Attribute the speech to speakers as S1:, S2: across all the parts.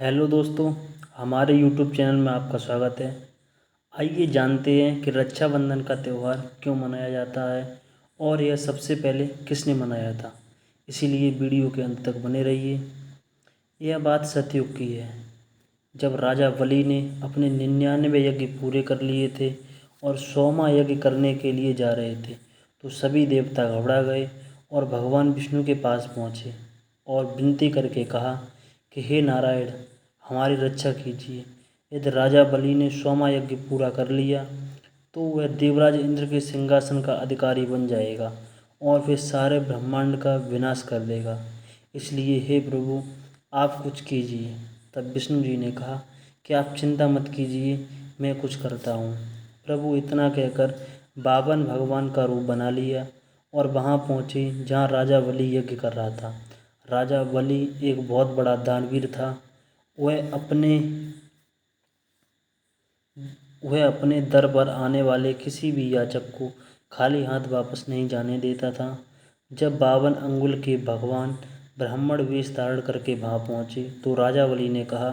S1: Hello दोस्तों, हमारे YouTube channel में आपका स्वागत है। आइए जानते हैं कि रक्षाबंधन का त्यौहार क्यों मनाया जाता है और यह सबसे पहले किसने मनाया था। इसीलिए वीडियो के अंत तक बने रहिए। यह बात सतयुग की है, जब राजा बलि ने अपने 99 यज्ञ पूरे कर लिए थे और 100वां यज्ञ करने के लिए जा रहे थे, तो सभी देवता घबरा गए और भगवान विष्णु के पास पहुँचे और विनती करके कहा कि हे नारायण, हमारी रक्षा कीजिए। यदि राजा बलि ने 100वां यज्ञ पूरा कर लिया तो वह देवराज इंद्र के सिंहासन का अधिकारी बन जाएगा और फिर सारे ब्रह्मांड का विनाश कर देगा। इसलिए हे प्रभु, आप कुछ कीजिए। तब विष्णु जी ने कहा कि आप चिंता मत कीजिए, मैं कुछ करता हूँ। प्रभु इतना कहकर बावन भगवान का रूप बना लिया और वहाँ पहुँचे जहाँ राजा बलि यज्ञ कर रहा था। राजा बलि एक बहुत बड़ा दानवीर था। वह अपने वह अपने दर पर आने वाले किसी भी याचक को खाली हाथ वापस नहीं जाने देता था। जब 52 अंगुल के भगवान ब्राह्मण वेश धारण करके वहाँ पहुँचे तो राजा बलि ने कहा,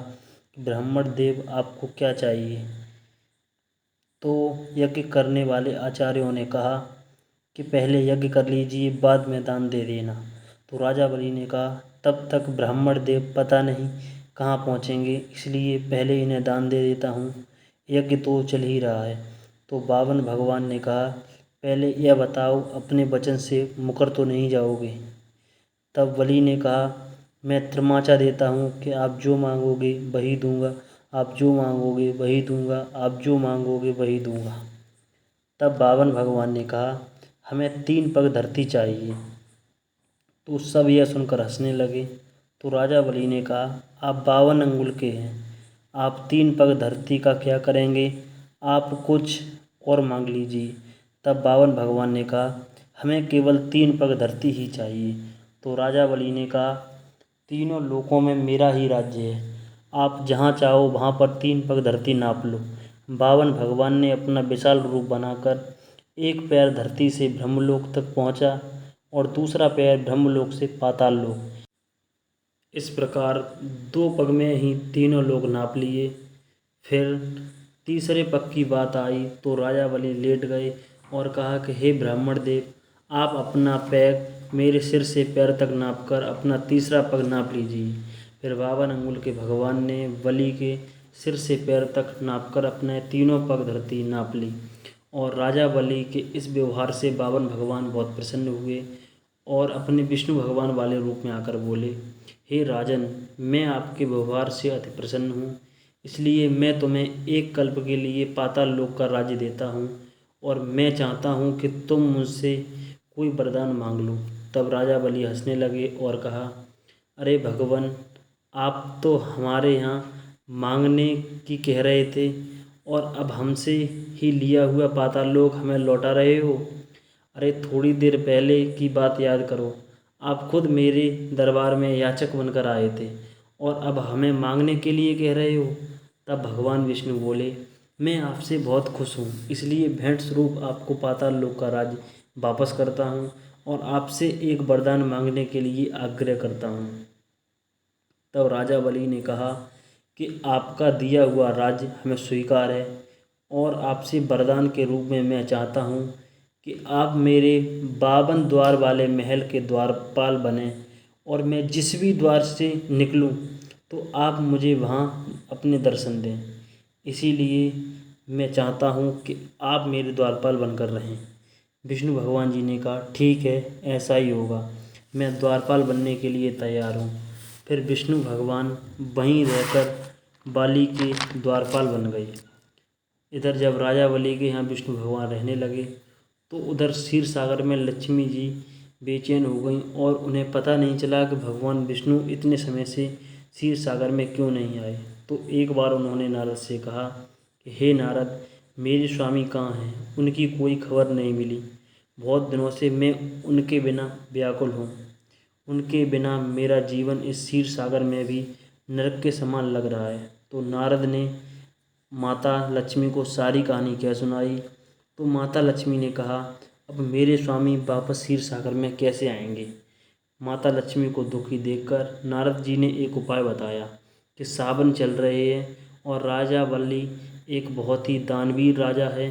S1: ब्राह्मण देव, आपको क्या चाहिए। तो यज्ञ करने वाले आचार्यों ने कहा कि पहले यज्ञ कर लीजिए, बाद में दान दे देना। तो राजा बलि ने कहा, तब तक ब्राह्मण देव पता नहीं कहाँ पहुँचेंगे, इसलिए पहले इन्हें दान दे देता हूँ, यज्ञ तो चल ही रहा है। तो 52 भगवान ने कहा, पहले यह बताओ, अपने वचन से मुकर तो नहीं जाओगे। तब बलि ने कहा, मैं त्रिमाचा देता हूँ कि आप जो मांगोगे वही दूंगा, आप जो मांगोगे वही दूंगा, आप जो मांगोगे वही दूंगा। तब 52 भगवान ने कहा, हमें 3 पग धरती चाहिए। तो सब यह सुनकर हंसने लगे। तो राजा बलि ने कहा, आप 52 अंगुल के हैं, आप 3 पग धरती का क्या करेंगे, आप कुछ और मांग लीजिए। तब 52 भगवान ने कहा, हमें केवल 3 पग धरती ही चाहिए। तो राजा बलि ने कहा, तीनों लोकों में मेरा ही राज्य है, आप जहाँ चाहो वहाँ पर 3 पग धरती नाप लो। 52 भगवान ने अपना विशाल रूप बनाकर एक पैर धरती से ब्रह्मलोक तक पहुँचा और दूसरा पैर ब्रह्मलोक से पाताल लोक। इस प्रकार 2 पग में ही तीनों लोग नाप लिए। फिर तीसरे पग की बात आई तो राजा बलि लेट गए और कहा कि हे ब्राह्मण देव, आप अपना पैर मेरे सिर से पैर तक नापकर अपना तीसरा पग नाप लीजिए। फिर 52 अंगुल के भगवान ने बलि के सिर से पैर तक नापकर अपने तीनों पग धरती नाप ली और राजा बलि के इस व्यवहार से 52 भगवान बहुत प्रसन्न हुए और अपने विष्णु भगवान वाले रूप में आकर बोले, हे राजन, मैं आपके व्यवहार से अति प्रसन्न हूँ, इसलिए मैं तुम्हें एक कल्प के लिए पाताल लोक का राज्य देता हूँ और मैं चाहता हूँ कि तुम मुझसे कोई वरदान मांग लो। तब राजा बलि हंसने लगे और कहा, अरे भगवान, आप तो हमारे यहाँ मांगने की कह रहे थे और अब हमसे ही लिया हुआ पाताल लोक हमें लौटा रहे हो। अरे थोड़ी देर पहले की बात याद करो, आप खुद मेरे दरबार में याचक बनकर आए थे और अब हमें मांगने के लिए कह रहे हो। तब भगवान विष्णु बोले, मैं आपसे बहुत खुश हूँ, इसलिए भेंट स्वरूप आपको पाताल लोक का राज्य वापस करता हूँ और आपसे एक वरदान मांगने के लिए आग्रह करता हूँ। तब राजा बलि ने कहा कि आपका दिया हुआ राज्य हमें स्वीकार है और आपसे वरदान के रूप में मैं चाहता हूँ कि आप मेरे 52 द्वार वाले महल के द्वारपाल बने और मैं जिस भी द्वार से निकलूँ तो आप मुझे वहाँ अपने दर्शन दें। इसीलिए मैं चाहता हूँ कि आप मेरे द्वारपाल बनकर रहें। विष्णु भगवान जी ने कहा, ठीक है, ऐसा ही होगा, मैं द्वारपाल बनने के लिए तैयार हूँ। फिर विष्णु भगवान वहीं रहकर बाली के द्वारपाल बन गए। इधर जब राजा बलि के यहाँ विष्णु भगवान रहने लगे तो उधर क्षीर सागर में लक्ष्मी जी बेचैन हो गईं और उन्हें पता नहीं चला कि भगवान विष्णु इतने समय से क्षीर सागर में क्यों नहीं आए। तो एक बार उन्होंने नारद से कहा कि हे नारद, मेरे स्वामी कहाँ हैं, उनकी कोई खबर नहीं मिली, बहुत दिनों से मैं उनके बिना व्याकुल हूँ, उनके बिना मेरा जीवन इस क्षीर सागर में भी नरक के समान लग रहा है। तो नारद ने माता लक्ष्मी को सारी कहानी कह सुनाई। तो माता लक्ष्मी ने कहा, अब मेरे स्वामी वापस क्षीर सागर में कैसे आएंगे। माता लक्ष्मी को दुखी देखकर नारद जी ने एक उपाय बताया कि सावन चल रहे हैं और राजा बलि एक बहुत ही दानवीर राजा है।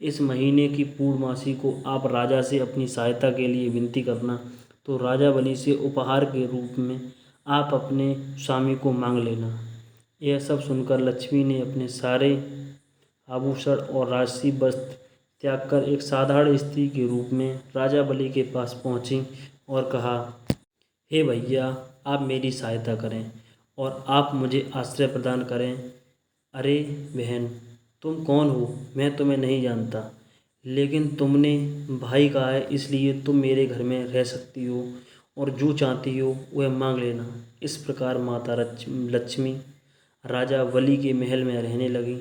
S1: इस महीने की पूर्णमासी को आप राजा से अपनी सहायता के लिए विनती करना, तो राजा बलि से उपहार के रूप में आप अपने स्वामी को मांग लेना। यह सब सुनकर लक्ष्मी ने अपने सारे आभूषण और राजसी वस्त्र त्याग कर एक साधारण स्त्री के रूप में राजा बलि के पास पहुंची और कहा, हे भैया, आप मेरी सहायता करें और आप मुझे आश्रय प्रदान करें। अरे बहन, तुम कौन हो मैं तुम्हें नहीं जानता, लेकिन तुमने भाई कहा है इसलिए तुम मेरे घर में रह सकती हो और जो चाहती हो वह मांग लेना। इस प्रकार माता लक्ष्मी राजा बलि के महल में रहने लगी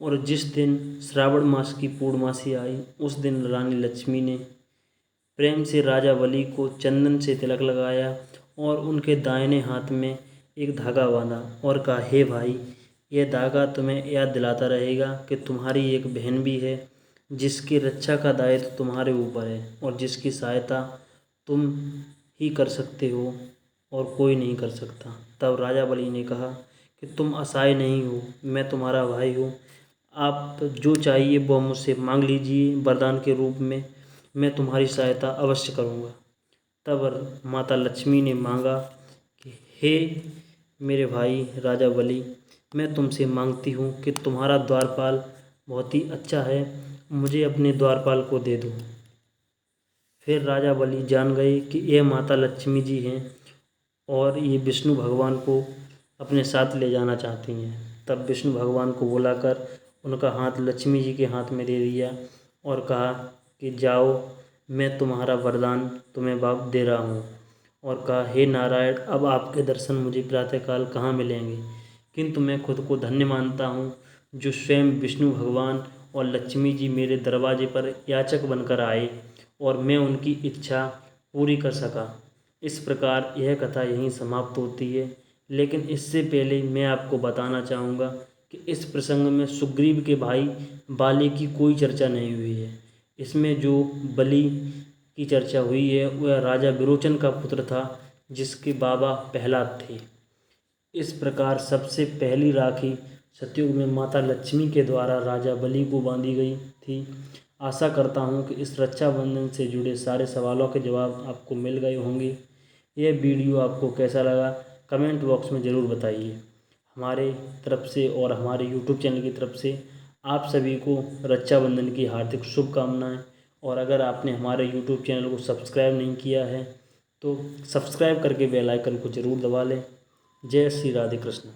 S1: और जिस दिन श्रावण मास की पूर्णमासी आई उस दिन रानी लक्ष्मी ने प्रेम से राजा बलि को चंदन से तिलक लगाया और उनके दाहिने हाथ में एक धागा बांधा और कहा, हे भाई, यह धागा तुम्हें याद दिलाता रहेगा कि तुम्हारी एक बहन भी है जिसकी रक्षा का दायित्व तुम्हारे ऊपर है और जिसकी सहायता तुम ही कर सकते हो और कोई नहीं कर सकता। तब राजा बलि ने कहा कि तुम असहाय नहीं हो, मैं तुम्हारा भाई हूँ। आप जो चाहिए वो मुझसे मांग लीजिए वरदान के रूप में, मैं तुम्हारी सहायता अवश्य करूँगा। तब माता लक्ष्मी ने मांगा कि हे मेरे भाई राजा बलि, मैं तुमसे मांगती हूँ कि तुम्हारा द्वारपाल बहुत ही अच्छा है, मुझे अपने द्वारपाल को दे दो। फिर राजा बलि जान गए कि यह माता लक्ष्मी जी हैं और ये विष्णु भगवान को अपने साथ ले जाना चाहती हैं। तब विष्णु भगवान को बुलाकर उनका हाथ लक्ष्मी जी के हाथ में दे दिया और कहा कि जाओ, मैं तुम्हारा वरदान तुम्हें बाप दे रहा हूँ। और कहा, हे नारायण, अब आपके दर्शन मुझे प्रातःकाल कहाँ मिलेंगे, किंतु मैं खुद को धन्य मानता हूँ जो स्वयं विष्णु भगवान और लक्ष्मी जी मेरे दरवाजे पर याचक बनकर आए और मैं उनकी इच्छा पूरी कर सका। इस प्रकार यह कथा यहीं समाप्त होती है, लेकिन इससे पहले मैं आपको बताना चाहूँगा कि इस प्रसंग में सुग्रीव के भाई बाली की कोई चर्चा नहीं हुई है। इसमें जो बलि की चर्चा हुई है वह राजा विरोचन का पुत्र था जिसके बाबा प्रहलाद थे। इस प्रकार सबसे पहली राखी सतयुग में माता लक्ष्मी के द्वारा राजा बलि को बांधी गई थी। आशा करता हूँ कि इस रक्षाबंधन से जुड़े सारे सवालों के जवाब आपको मिल गए होंगे। यह वीडियो आपको कैसा लगा कमेंट बॉक्स में ज़रूर बताइए। हमारे तरफ से और हमारे यूट्यूब चैनल की तरफ से आप सभी को रक्षाबंधन की हार्दिक शुभकामनाएं। और अगर आपने हमारे यूट्यूब चैनल को सब्सक्राइब नहीं किया है तो सब्सक्राइब करके बेल आइकन को ज़रूर दबा लें। जय श्री राधे कृष्ण।